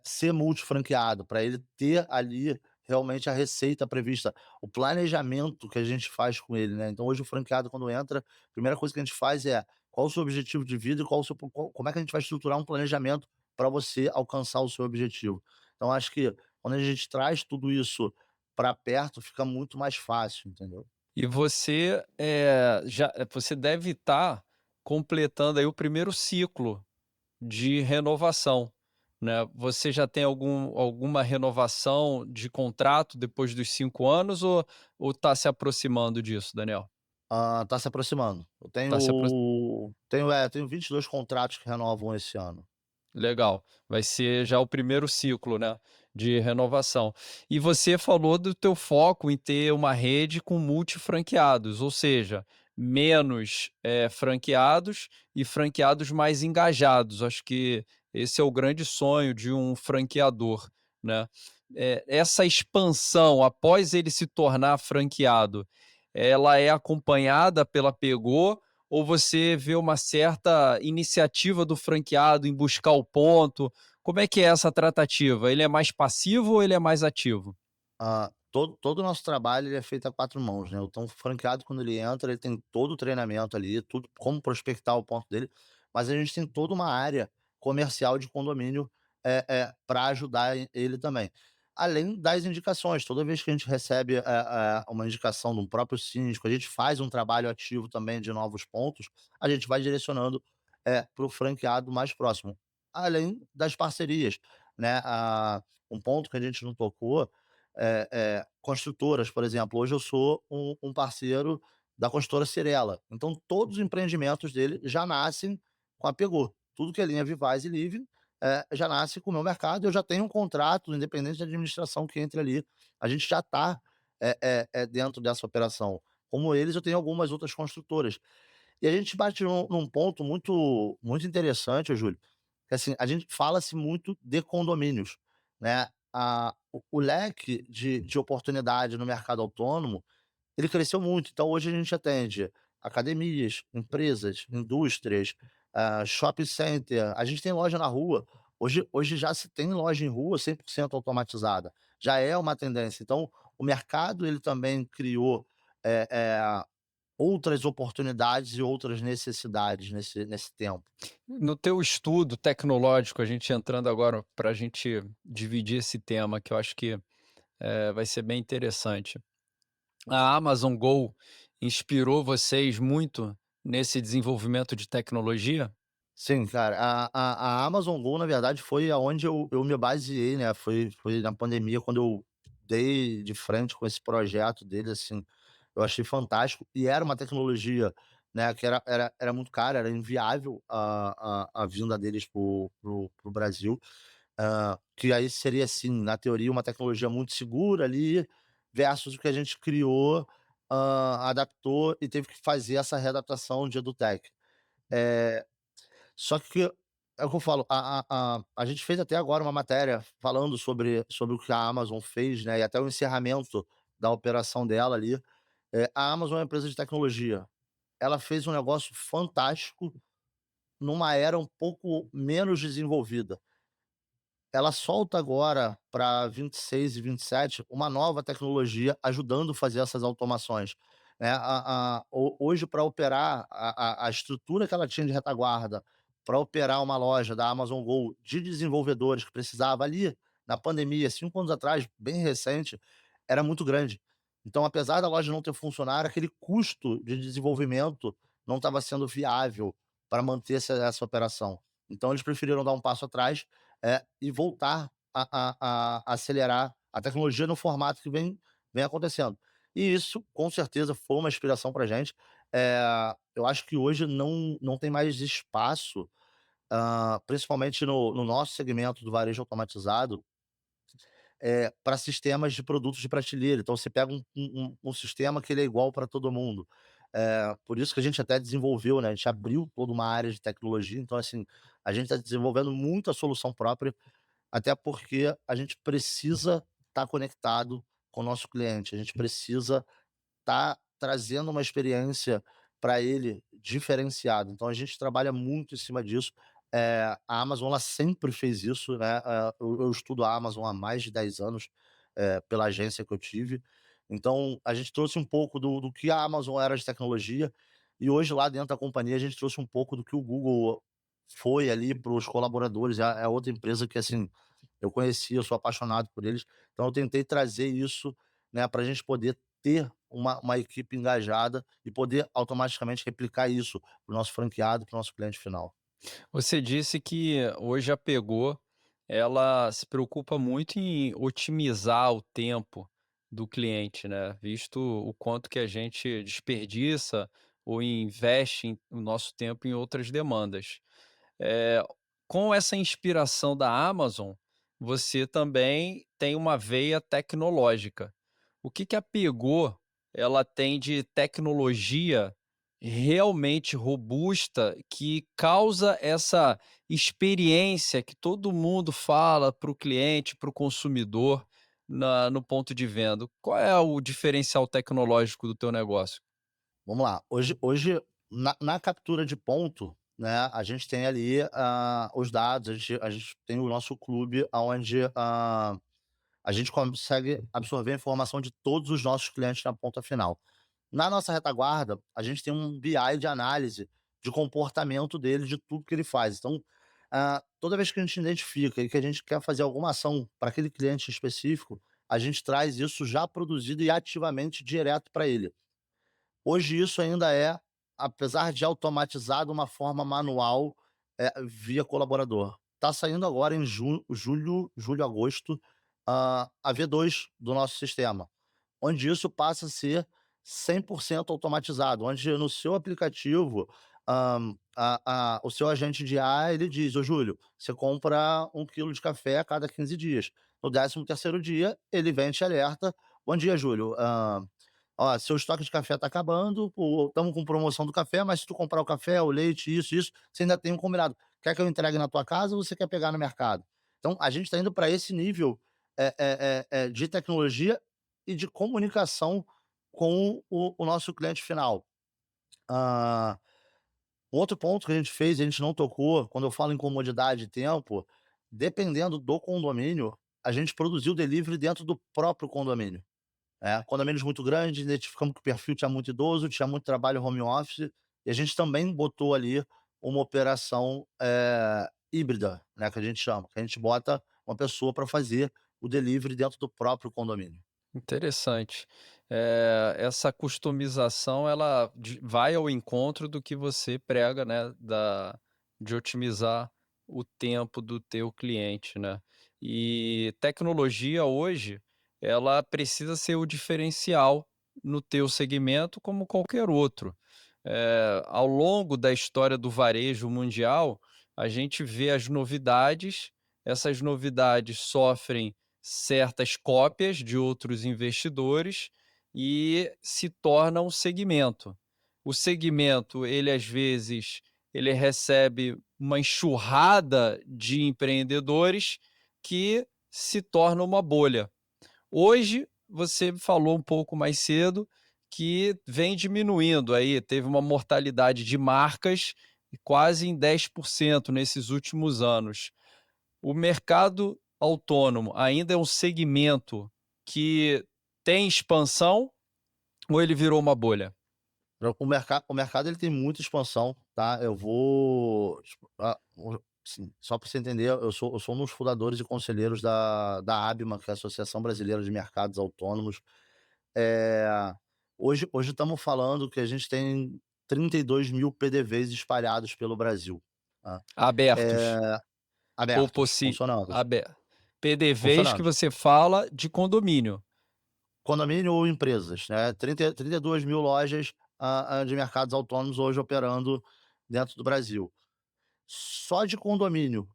ser multifranqueado, para ele ter ali realmente a receita prevista, o planejamento que a gente faz com ele, né. Então hoje o franqueado quando entra, a primeira coisa que a gente faz é: qual o seu objetivo de vida e qual o seu como é que a gente vai estruturar um planejamento para você alcançar o seu objetivo. Então acho que quando a gente traz tudo isso para perto, fica muito mais fácil, entendeu. E você, você deve estar completando aí o primeiro ciclo de renovação, né. Você já tem alguma renovação de contrato depois dos 5 anos ou está se aproximando disso, Daniel? Tá se aproximando. Eu Tá se apro tenho 22 contratos que renovam esse ano. Legal, vai ser já o primeiro ciclo, né, de renovação. E você falou do teu foco em ter uma rede com multifranqueados, ou seja, menos, franqueados e franqueados mais engajados. Acho que esse é o grande sonho de um franqueador, né. Essa expansão após ele se tornar franqueado, ela é acompanhada pela Pegou ou você vê uma certa iniciativa do franqueado em buscar o ponto? Como é que é essa tratativa? Ele é mais passivo ou ele é mais ativo? Todo o nosso trabalho ele é feito a 4 mãos, né, então o franqueado quando ele entra, ele tem todo o treinamento ali, tudo como prospectar o ponto dele, mas a gente tem toda uma área comercial de condomínio, pra ajudar ele também. Além das indicações, toda vez que a gente recebe, uma indicação de um próprio síndico, a gente faz um trabalho ativo também de novos pontos, a gente vai direcionando, para o franqueado mais próximo. Além das parcerias, né, um ponto que a gente não tocou construtoras, por exemplo, hoje eu sou um parceiro da construtora Cirela, então todos os empreendimentos dele já nascem com a Pegou. Tudo que é linha Vivaz e Livre, já nasce com o meu mercado, eu já tenho um contrato, independente da administração que entre ali, a gente já está dentro dessa operação. Como eles, eu tenho algumas outras construtoras. E a gente bate num ponto muito interessante, ô Júlio, que assim, a gente fala-se muito de condomínios, né, o leque de oportunidade no mercado autônomo, ele cresceu muito, então hoje a gente atende academias, empresas, indústrias, shopping center, a gente tem loja na rua, hoje já se tem loja em rua 100% automatizada, já é uma tendência, então o mercado ele também criou, eh eh, outras oportunidades e outras necessidades nesse tempo. No teu estudo tecnológico, a gente entrando agora para a gente dividir esse tema, que eu acho que, vai ser bem interessante. A Amazon Go inspirou vocês muito nesse desenvolvimento de tecnologia? Sim, cara, a Amazon Go, na verdade, foi aonde eu me baseei, né, foi na pandemia quando eu dei de frente com esse projeto deles, assim, eu achei fantástico e era uma tecnologia, né, que era muito cara, era inviável a vinda deles para o Brasil, que aí seria, assim, na teoria, uma tecnologia muito segura ali, versus o que a gente criou, adaptou e teve que fazer essa readaptação de EduTech. Eh só que é o que eu falo, a gente fez até agora uma matéria falando sobre o que a Amazon fez, né, e até o encerramento da operação dela ali. A Amazon é uma empresa de tecnologia. Ela fez um negócio fantástico numa era um pouco menos desenvolvida. Ela solta agora para 26 e 27 uma nova tecnologia ajudando a fazer essas automações, né. Hoje para operar a estrutura que ela tinha de retaguarda, para operar uma loja da Amazon Go de desenvolvedores que precisava ali, na pandemia, 5 anos atrás, bem recente, era muito grande. Então apesar da loja não ter funcionário, aquele custo de desenvolvimento não estava sendo viável para manter essa operação. Então eles preferiram dar um passo atrás e voltar a acelerar a tecnologia no formato que vem acontecendo. E isso, com certeza, foi uma inspiração pra gente. Eu acho que hoje não tem mais espaço, principalmente no nosso segmento do varejo automatizado, pra sistemas de produtos de prateleira. Então você pega um sistema que ele é igual para todo mundo. Por isso que a gente até desenvolveu, né, a gente abriu toda uma área de tecnologia, então assim, a gente está desenvolvendo muita solução própria até porque a gente precisa estar conectado com o nosso cliente, a gente precisa estar trazendo uma experiência para ele diferenciada. Então a gente trabalha muito em cima disso. A Amazon ela sempre fez isso, né, eu estudo a Amazon há mais de 10 anos, pela agência que eu tive. Então a gente trouxe um pouco do que a Amazon era de tecnologia, e hoje lá dentro da companhia a gente trouxe um pouco do que o Google foi ali para os colaboradores. É outra empresa que, assim, eu conheci, eu sou apaixonado por eles, então eu tentei trazer isso, né, para a gente poder ter uma equipe engajada e poder automaticamente replicar isso para o nosso franqueado, para o nosso cliente final. Você disse que hoje a Pegou, ela se preocupa muito em otimizar o tempo do cliente, né, visto o quanto que a gente desperdiça ou investe o nosso tempo em outras demandas. Eh, com essa inspiração da Amazon, você também tem uma veia tecnológica. O que que a Pegou, ela tem de tecnologia realmente robusta que causa essa experiência que todo mundo fala para o cliente, para o consumidor, no ponto de venda? Qual é o diferencial tecnológico do teu negócio? Vamos lá, hoje na captura de ponto, né, a gente tem ali, os dados, a gente tem o nosso clube aonde, a gente consegue absorver a informação de todos os nossos clientes na ponta final. Na nossa retaguarda, a gente tem um BI de análise de comportamento dele, de tudo que ele faz. Então, toda vez que a gente identifica e que a gente quer fazer alguma ação para aquele cliente específico, a gente traz isso já produzido e ativamente direto para ele. Hoje isso ainda é, apesar de automatizado, uma forma manual, via colaborador. Está saindo agora em julho, agosto, a V2 do nosso sistema, onde isso passa a ser 100% automatizado, onde no seu aplicativo, o seu agente de IA, ele diz: "Ô Júlio, você compra 1 quilo de café a cada 15 dias". No 13º dia, ele vem e te alerta: "Bom dia, Júlio, ó, seu estoque de café tá acabando, estamos com promoção do café, mas se tu comprar o café, o leite, isso, você ainda tem um combinado. Quer que eu entregue na tua casa ou você quer pegar no mercado?". Então a gente está indo para esse nível, de tecnologia e de comunicação com o nosso cliente final. Ah, um outro ponto que a gente fez, a gente não tocou, quando eu falo em comodidade e tempo, dependendo do condomínio, a gente produziu delivery dentro do próprio condomínio. Condomínios muito grandes, identificamos que o perfil tinha muito idoso, tinha muito trabalho home office, e a gente também botou ali uma operação, híbrida, né, que a gente chama, que a gente bota uma pessoa para fazer o delivery dentro do próprio condomínio. Interessante. Essa customização ela vai ao encontro do que você prega, né, de otimizar o tempo do teu cliente, né. E tecnologia hoje, ela precisa ser o diferencial no teu segmento como qualquer outro. Ao longo da história do varejo mundial, a gente vê as novidades, essas novidades sofrem certas cópias de outros investidores e se torna um segmento. O segmento, ele às vezes, ele recebe uma enxurrada de empreendedores que se torna uma bolha. Hoje, você falou um pouco mais cedo que vem diminuindo aí, teve uma mortalidade de marcas quase em 10% nesses últimos anos. O mercado autônomo ainda é um segmento que tem expansão ou ele virou uma bolha? O mercado ele tem muita expansão, tá, eu vou tipo, assim, só para você entender, eu sou um dos fundadores e conselheiros da ABMA, que é a Associação Brasileira de Mercados Autônomos. Eh, hoje estamos falando que a gente tem 32.000 PDVs espalhados pelo Brasil, tá, Abertos eh, ou abertos, possi funcionando, abe PDVs que funcionando. você fala de condomínio. Condomínio ou empresas, né, 32.000 lojas, de mercados autônomos hoje operando dentro do Brasil. Só de condomínio,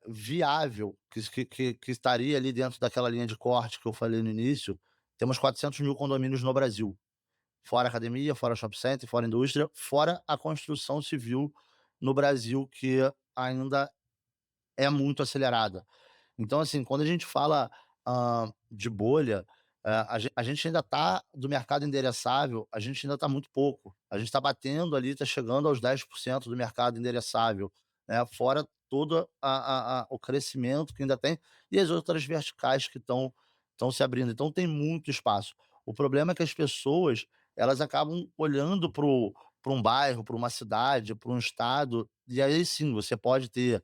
viável, que estaria ali dentro daquela linha de corte que eu falei no início, temos 400.000 condomínios no Brasil, fora academia, fora shopping center, fora indústria, fora a construção civil no Brasil, que ainda é muito acelerada. Então, assim, quando a gente fala, de bolha, a gente ainda está do mercado endereçável, a gente ainda está muito pouco. A gente está batendo ali, está chegando aos 10% do mercado endereçável, né, fora todo o crescimento que ainda tem e as outras verticais que estão se abrindo. Então tem muito espaço. O problema é que as pessoas, elas acabam olhando para um bairro, para uma cidade, para um estado, e aí sim, você pode ter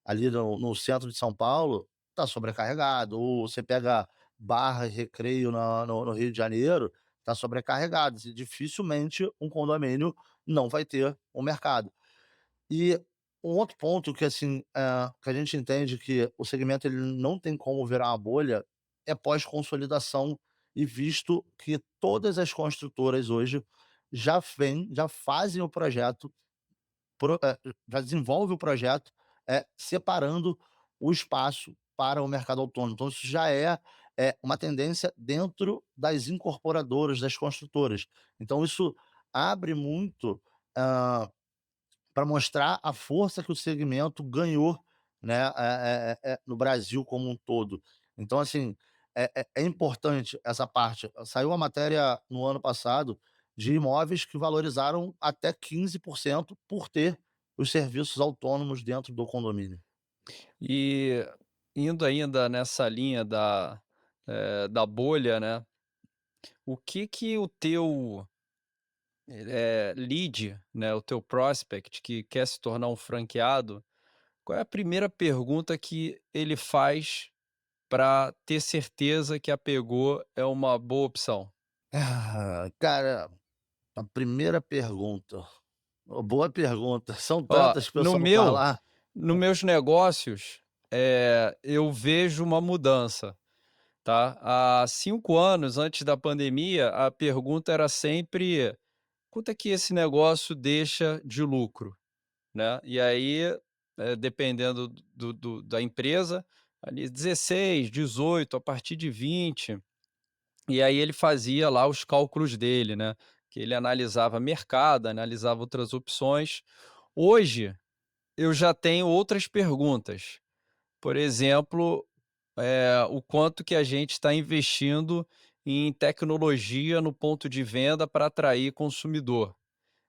ali no centro de São Paulo, tá sobrecarregado, ou você pega Barra e Recreio no Rio de Janeiro, tá sobrecarregado, e dificilmente um condomínio não vai ter um mercado. E um outro ponto que, assim, que a gente entende que o segmento ele não tem como virar uma bolha, é pós-consolidação, e visto que todas as construtoras hoje já fazem o projeto já desenvolve o projeto, separando o espaço para o mercado autônomo. Então isso já é uma tendência dentro das incorporadoras, das construtoras. Então isso abre muito, para mostrar a força que o segmento ganhou, né, no Brasil como um todo. Então, assim, é importante essa parte. Saiu uma matéria no ano passado de imóveis que valorizaram até 15% por ter os serviços autônomos dentro do condomínio. E indo ainda nessa linha da bolha, né, o que que o teu, lead, né, o teu prospect que quer se tornar um franqueado, qual é a primeira pergunta que ele faz para ter certeza que a Pegou é uma boa opção? Cara, a primeira pergunta, boa pergunta, são Ó, tantas que o pessoal fala: "Ah". no meus negócios, eu vejo uma mudança, tá. Há 5 anos antes da pandemia, a pergunta era sempre: "Quanto é que esse negócio deixa de lucro?", né. E aí, dependendo da empresa, ali 16, 18, a partir de 20, e aí ele fazia lá os cálculos dele, né, que ele analisava mercado, analisava outras opções. Hoje eu já tenho outras perguntas. Por exemplo, o quanto que a gente está investindo em tecnologia no ponto de venda para atrair consumidor.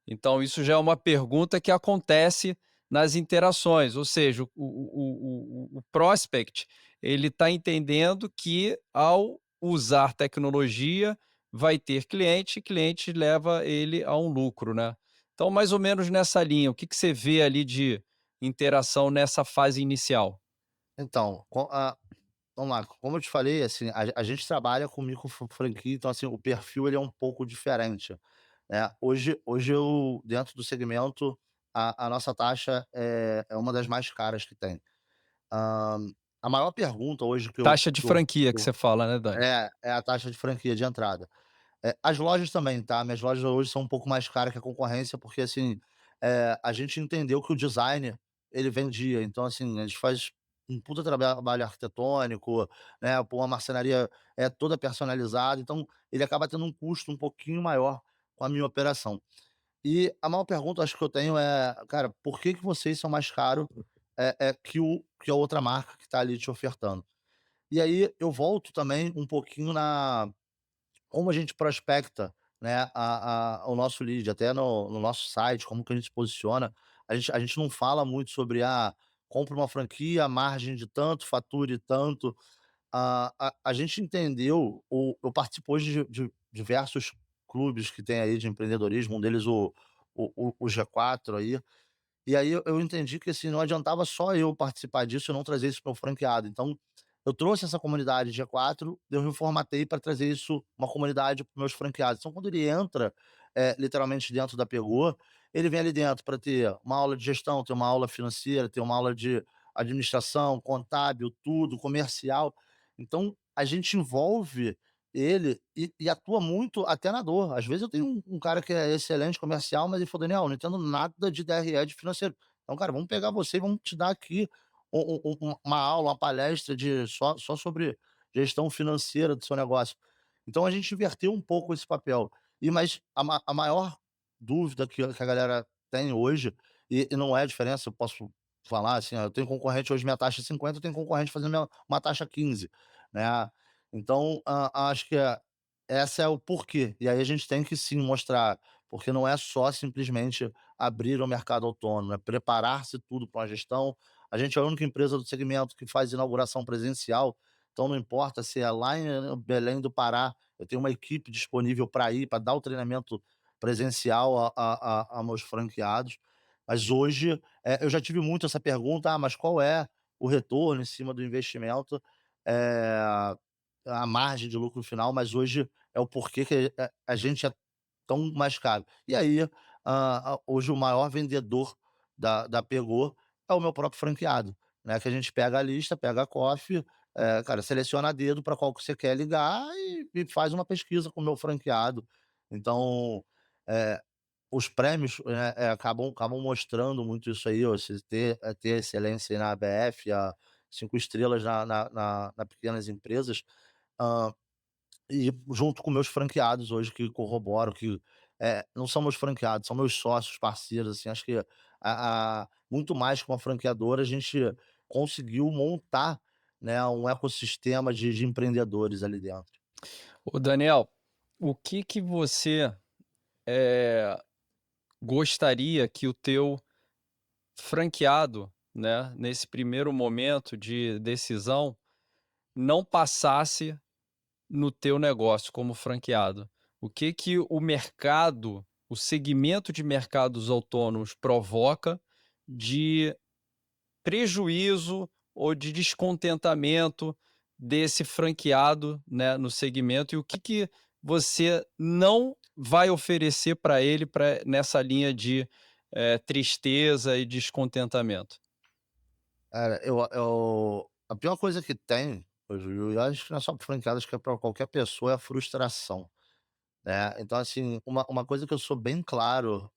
Então isso já é uma pergunta que acontece nas interações, ou seja, o prospect, ele está entendendo que ao usar tecnologia vai ter cliente, e cliente leva ele a um lucro, né. Então mais ou menos nessa linha, o que que você vê ali de interação nessa fase inicial? Então, vamos lá, como eu te falei, assim, a gente trabalha com micro franquia, então, assim, o perfil ele é um pouco diferente, né. Hoje eu dentro do segmento, a nossa taxa é uma das mais caras que tem. Hã, a maior pergunta hoje Taxa de franquia que que eu você fala, né, Dani? é a taxa de franquia de entrada. As lojas também, tá, minhas lojas hoje são um pouco mais caras que a concorrência, porque, assim, a gente entendeu que o design, ele vendia, então, assim, a gente faz um puta trabalho arquitetônico, né, pô, uma marcenaria toda personalizada, então ele acaba tendo um custo um pouquinho maior com a minha operação. E a maior pergunta acho que eu tenho é: "Cara, por que que vocês são mais caro, que a outra marca que tá ali te ofertando?". E aí eu volto também um pouquinho na como a gente prospecta, né, o nosso lead, até no nosso site, como que a gente se posiciona, a gente não fala muito sobre, compre uma franquia, margem de tanto, fature tanto. A gente entendeu, eu participo hoje de diversos clubes que tem aí de empreendedorismo, um deles o G4 aí, e aí eu entendi que, assim, não adiantava só eu participar disso e não trazer isso para o franqueado. Então, eu trouxe essa comunidade G4, eu reformatei para trazer isso, uma comunidade para meus franqueados. Então, quando ele entra, literalmente dentro da Pegou, ele vem ali dentro para ter uma aula de gestão, ter uma aula financeira, ter uma aula de administração, contábil, tudo, comercial. Então, a gente envolve ele e atua muito até na dor. Às vezes eu tenho um cara que é excelente comercial, mas ele falou: "Daniel, não entendo nada de DRE, de financeiro. Então, cara, vamos pegar você e vamos te dar aqui uma aula, uma palestra de só sobre gestão financeira do seu negócio". Então a gente inverteu um pouco esse papel. Mas a maior dúvida que a galera tem hoje, e não é a diferença, eu posso falar assim: "Ó, eu tenho concorrente hoje minha taxa é 50, eu tenho concorrente fazendo uma taxa 15", né. Então, acho que essa é o porquê. E aí a gente tem que sim mostrar, porque não é só simplesmente abrir o mercado autônomo, é preparar-se tudo para uma gestão. A gente é a única empresa do segmento que faz inauguração presencial, então não importa se é lá em Belém do Pará, eu tenho uma equipe disponível para ir, para dar o treinamento presencial a meus franqueados. Mas hoje, eu já tive muito essa pergunta: "Ah, mas qual é o retorno em cima do investimento?", eh, a margem de lucro final, mas hoje é o porquê que a gente é tão mais caro. E aí, hoje o maior vendedor da Pegou é o meu próprio franqueado, né, que a gente pega a lista, pega a COF, cara, seleciona a dedo para qual que você quer ligar e faz uma pesquisa com o meu franqueado. Então, eh os prêmios, acabam mostrando muito isso aí, ó, você ter excelência aí na ABF, a 5 estrelas na pequenas empresas, hã, e junto com meus franqueados hoje que corroboram que, não são meus franqueados, são meus sócios, parceiros, assim, acho que muito mais que uma franqueadora, a gente conseguiu montar, né, um ecossistema de empreendedores ali dentro. Ô Daniel, o que que você, eh, gostaria que o teu franqueado, né, nesse primeiro momento de decisão, não passasse no teu negócio como franqueado? O que que o mercado, o segmento de mercados autônomos provoca de prejuízo ou de descontentamento desse franqueado, né, no segmento, e o que que você não vai oferecer para ele pra nessa linha de, tristeza e descontentamento? Cara, a pior coisa que tem, ô Júlio, eu acho que não é só para franqueado, acho que é para qualquer pessoa, é a frustração, né. Então, assim, uma coisa que eu sou bem claro,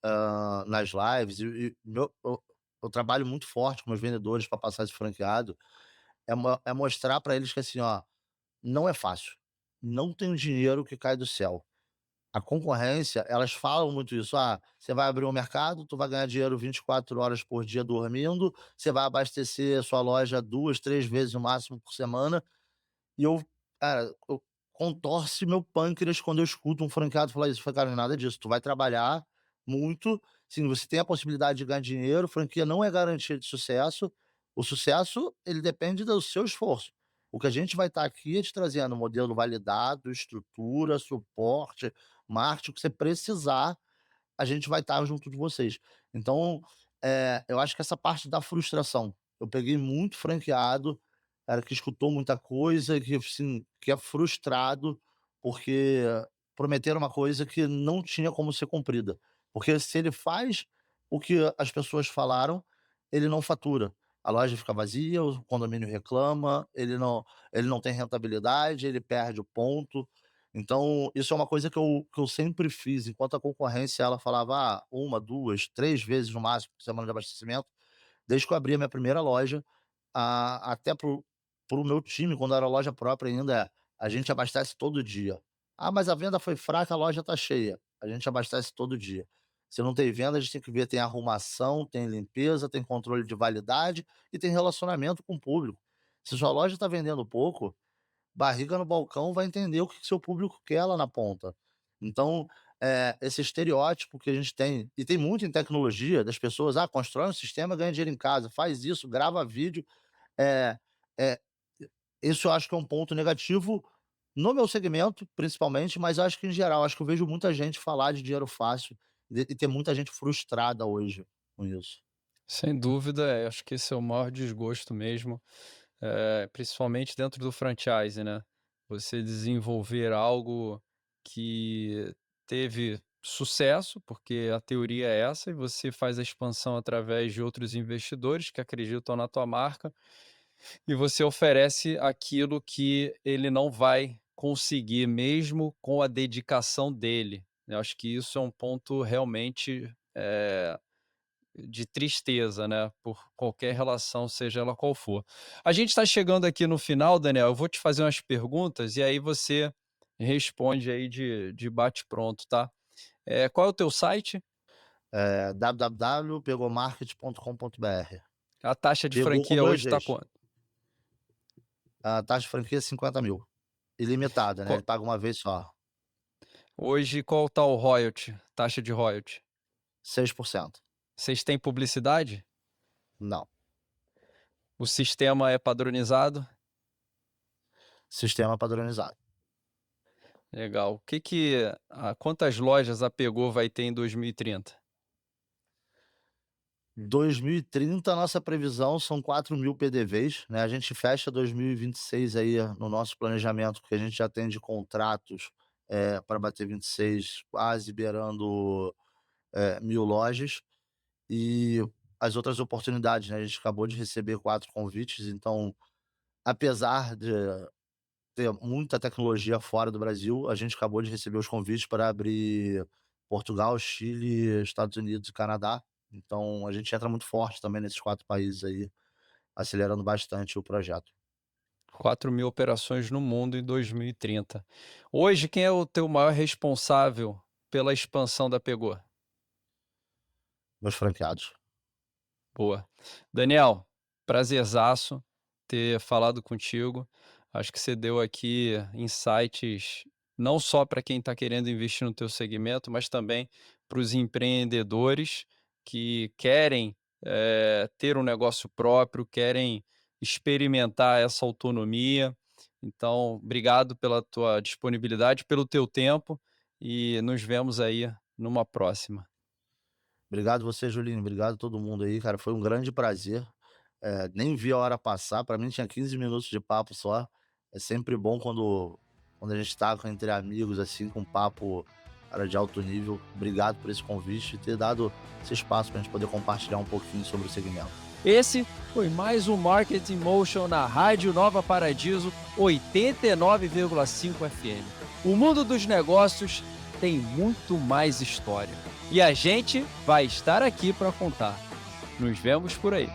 nas lives e eu trabalho muito forte com meus vendedores para passar esse franqueado, é mostrar para eles que, assim, ó, não é fácil, não tem um dinheiro que cai do céu. A concorrência, elas falam muito isso: "Ah, você vai abrir um mercado, tu vai ganhar dinheiro 24 horas por dia dormindo, você vai abastecer a sua loja 2, 3 vezes no máximo por semana", e cara, eu contorce meu pâncreas quando eu escuto um franqueado falar isso. Eu falei: "Cara, não é nada disso, tu vai trabalhar muito, sim, você tem a possibilidade de ganhar dinheiro, franquia não é garantia de sucesso, o sucesso, ele depende do seu esforço. O que a gente vai estar aqui é te trazendo modelo validado, estrutura, suporte, marketing, o que você precisar, a gente vai estar junto de vocês". Então, eu acho que essa parte da frustração, eu peguei muito franqueado, cara, que escutou muita coisa, que assim, que é frustrado, porque prometeram uma coisa que não tinha como ser cumprida. Porque se ele faz o que as pessoas falaram, ele não fatura. A loja fica vazia, o condomínio reclama, ele não tem rentabilidade, ele perde o ponto. Então, isso é uma coisa que eu sempre fiz, enquanto a concorrência ela falava: "1, 2, 3 vezes no máximo por semana de abastecimento", desde que eu abri a minha primeira loja, até para o meu time, quando era loja própria ainda, a gente abastece todo dia. "Ah, mas a venda foi fraca, a loja tá cheia", a gente abastece todo dia. Se não tem venda, a gente tem que ver, tem arrumação, tem limpeza, tem controle de validade e tem relacionamento com o público. Se sua loja está vendendo pouco, barriga no balcão vai entender o que que seu público quer lá na ponta. Então, esse estereótipo que a gente tem, e tem muito em tecnologia, das pessoas: constrói um sistema, ganha dinheiro em casa, faz isso, grava vídeo", eh eh, isso eu acho que é um ponto negativo no meu segmento, principalmente, mas eu acho que em geral, acho que eu vejo muita gente falar de dinheiro fácil e ter muita gente frustrada hoje com isso. Sem dúvida, acho que esse é o maior desgosto mesmo, principalmente dentro do franchise, né. Você desenvolver algo que teve sucesso, porque a teoria é essa, e você faz a expansão através de outros investidores que acreditam na tua marca, e você oferece aquilo que ele não vai conseguir mesmo com a dedicação dele. Eu acho que isso é um ponto realmente, de tristeza, né, por qualquer relação, seja ela qual for. A gente está chegando aqui no final, Daniel, eu vou te fazer umas perguntas e aí você responde aí de bate pronto, tá. Qual é o teu site? Www.pegomarket.com.br. A taxa de Pegou com franquia 2 hoje está vezes. quanto? A taxa de franquia é 50.000, ilimitada, né, ele Qual paga uma vez só, hoje qual tá o royalty, taxa de royalty? 6%. Vocês têm publicidade? Não, O sistema é padronizado? sistema padronizado. Legal. Quantas lojas a Pegou vai ter em 2030? 2030 a nossa previsão são 4.000 PDVs, né, a gente fecha 2026 aí no nosso planejamento, porque a gente já tem de contratos, pra bater 26, quase beirando, 1.000 lojas, e as outras oportunidades, né, a gente acabou de receber 4 convites, então, apesar de ter muita tecnologia fora do Brasil, a gente acabou de receber os convites para abrir Portugal, Chile, Estados Unidos e Canadá. Então a gente entra muito forte também nesses 4 países aí, acelerando bastante o projeto. 4.000 operações no mundo em 2030. Hoje, quem é o teu maior responsável pela expansão da Pegou? Meus franqueados. Boa. Daniel, prazerzaço ter falado contigo. Acho que você deu aqui insights não só para quem está querendo investir no teu segmento, mas também para os empreendedores que querem ter um negócio próprio, querem experimentar essa autonomia. Então, obrigado pela tua disponibilidade, pelo teu tempo e nos vemos aí numa próxima. Obrigado você, Julinho, obrigado todo mundo aí, cara, foi um grande prazer. Nem vi a hora passar, para mim tinha 15 minutos de papo só. É sempre bom quando a gente tá entre amigos, assim, com papo, cara, de alto nível. Obrigado por esse convite e ter dado esse espaço para a gente poder compartilhar um pouquinho sobre o segmento. Esse foi mais um Marketing Motion na Rádio Nova Paradiso 89,5 FM. O mundo dos negócios tem muito mais história e a gente vai estar aqui para contar. Nos vemos por aí.